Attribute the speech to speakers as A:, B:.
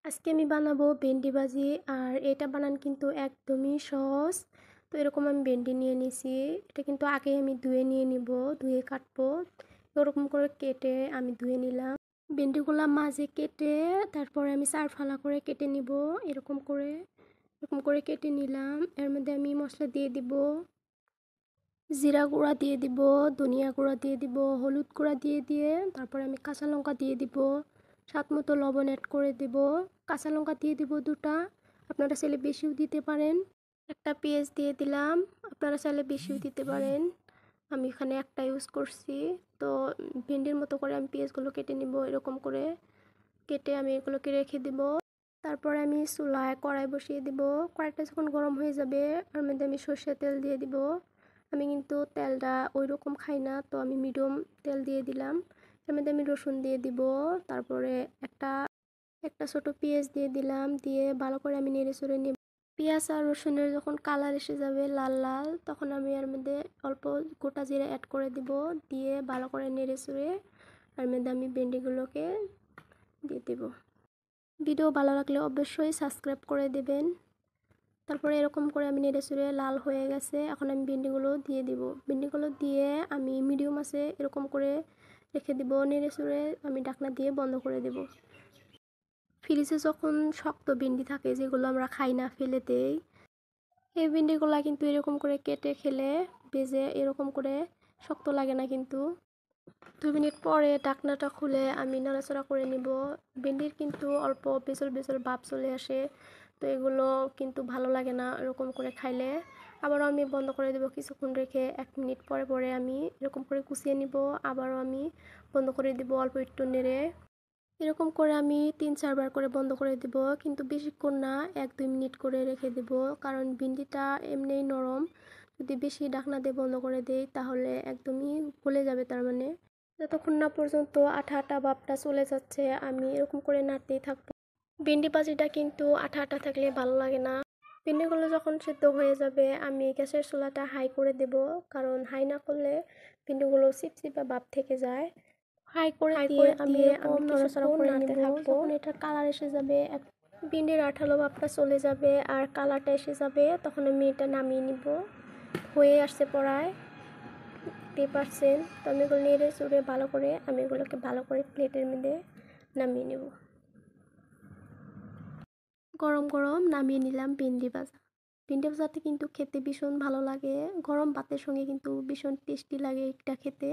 A: আজকে আমি বানাবো ভেন্ডি ভাজি। আর এটা বানান কিন্তু একদমই সহজ। তো এরকম আমি ভেন্ডি নিয়ে নিছি। এটা কিন্তু আগে আমি ধুয়ে নিয়ে নিব, ধুয়ে কাটবো। এরকম করে কেটে আমি ধুয়ে নিলাম। ভেন্ডিগুলা মাঝে কেটে তারপরে আমি চার ফালা করে কেটে নিব। এরকম করে কেটে নিলাম। এর মধ্যে আমি মশলা দিয়ে দিব, জিরা গুঁড়া দিয়ে দিব, ধনিয়া গুঁড়া দিয়ে দিব, হলুদ গুঁড়া দিয়ে তারপরে আমি কাঁচা লঙ্কা দিয়ে দিব, স্বাদ মতো লবণ অ্যাড করে দিব। কাঁচা লঙ্কা দিয়ে দিব দুটা, আপনারা চাইলে বেশিও দিতে পারেন। একটা পেঁয়াজ দিয়ে দিলাম, আপনারা চাইলে বেশিও দিতে পারেন। আমি এখানে একটা ইউজ করছি। তো ভেন্ডির মতো করে আমি পেঁয়াজগুলো কেটে নিব। এরকম করে কেটে আমি এগুলোকে রেখে দিব। তারপরে আমি চুলায় কড়াই বসিয়ে দিব। কড়াইটা যখন গরম হয়ে যাবে ওর মধ্যে আমি সর্ষের তেল দিয়ে দিব। আমি কিন্তু তেলটা ওই রকম খাই না, তো আমি মিডিয়াম তেল দিয়ে দিলাম। এর মধ্যে আমি রসুন দিয়ে দিব। তারপরে একটা একটা ছোট পেঁয়াজ দিয়ে দিলাম, দিয়ে ভালো করে আমি নেড়ে চেড়ে নিব। পেঁয়াজ আর রসুনের যখন কালার এসে যাবে লাল লাল, তখন আমি এর মধ্যে অল্প গোটা জিরা অ্যাড করে দিব। দিয়ে ভালো করে নেড়ে চেড়ে এর মধ্যে আমি ভেন্ডিগুলোকে দিয়ে দেব। ভিডিও ভালো লাগলে অবশ্যই সাবস্ক্রাইব করে দেবেন। তারপরে এরকম করে আমি নেড়ে চেড়ে লাল হয়ে গেছে। এখন আমি ভেন্ডিগুলো দিয়ে দিব। ভেন্ডিগুলো দিয়ে আমি মিডিয়াম আছে এরকম করে রেখে দিব। নেড়ে চেড়ে আমি ঢাকনা দিয়ে বন্ধ করে দেব। ফ্রিজে যখন শক্ত ভেন্ডি থাকে, যেগুলো আমরা খাই না ফেলে দেই, এই ভেন্ডিগুলো কিন্তু এরকম করে কেটে খেলে ভেজে এরকম করে শক্ত লাগে না কিন্তু। 2 মিনিট পরে ঢাকনাটা খুলে আমি নাড়াচাড়া করে নিব। ভেন্ডির কিন্তু অল্প বেসল বেসল ভাব চলে আসে, তো এগুলো কিন্তু ভালো লাগে না এরকম করে খাইলে। আবারও আমি বন্ধ করে দেবো কিছুক্ষণ রেখে। 1 মিনিট পরে পরে আমি এরকম করে কুচিয়ে নিব। আবারও আমি বন্ধ করে দেব অল্প একটু নেড়ে। এরকম করে আমি 3-4 বার করে বন্ধ করে দেব, কিন্তু বেশিক্ষণ না, 1-2 মিনিট করে রেখে দেব। কারণ ভেন্ডিটা এমনিই নরম, যদি বেশি ঢাকনা দিয়ে বন্ধ করে দেই তাহলে একদমই গলে যাবে। তার মানে যতক্ষণ না পর্যন্ত আঠা আঠা ভাবটা চলে যাচ্ছে আমি এরকম করে নাড়তেই থাকবো। ভেন্ডি ভাজিটা কিন্তু আঠা আঠা থাকলে ভালো লাগে না। ভেন্ডিগুলো যখন সেদ্ধ হয়ে যাবে আমি গ্যাসের চুলাটা হাই করে দেব, কারণ হাই না করলে ভেন্ডিগুলো চিপচিপা ভাব থেকে যায়। হাই করে দিয়ে আমি এরকম নড়াচড়া করে নিব। যখন এটার কালার এসে যাবে, ভেন্ডির আঠালো ভাবটা চলে যাবে আর কালারটা এসে যাবে, তখন আমি এটা নামিয়ে নিব। হয়ে আসছে পড়ায়, দেখতে পাচ্ছেন। তো আমি এগুলো নেড়ে চড়ে ভালো করে আমি এগুলোকে ভালো করে প্লেটের মধ্যে নামিয়ে নেব। গরম গরম নামিয়ে নিলাম ভেন্ডি ভাজা। ভেন্ডি ভাজাতে কিন্তু খেতে ভীষণ ভালো লাগে, গরম ভাতের সঙ্গে কিন্তু ভীষণ টেস্টি লাগে এটা খেতে।